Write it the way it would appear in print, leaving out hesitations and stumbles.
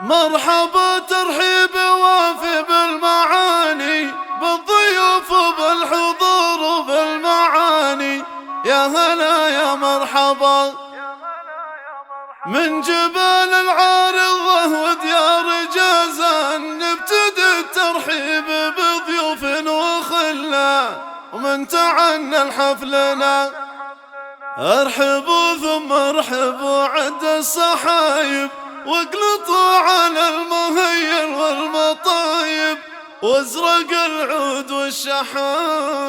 مرحبا ترحيب وافي بالمعاني، بالضيوف وبالحضور وبالمعاني. يا هلا يا مرحبا من جبال العارضة وديار جازان، نبتدي الترحيب بضيوف وخلا ومن تعنى لحفلنا. ارحبوا ثم ارحبوا عد الصحايب، واقلطوا على المهيل والمطايب، وازرق العود والشحام.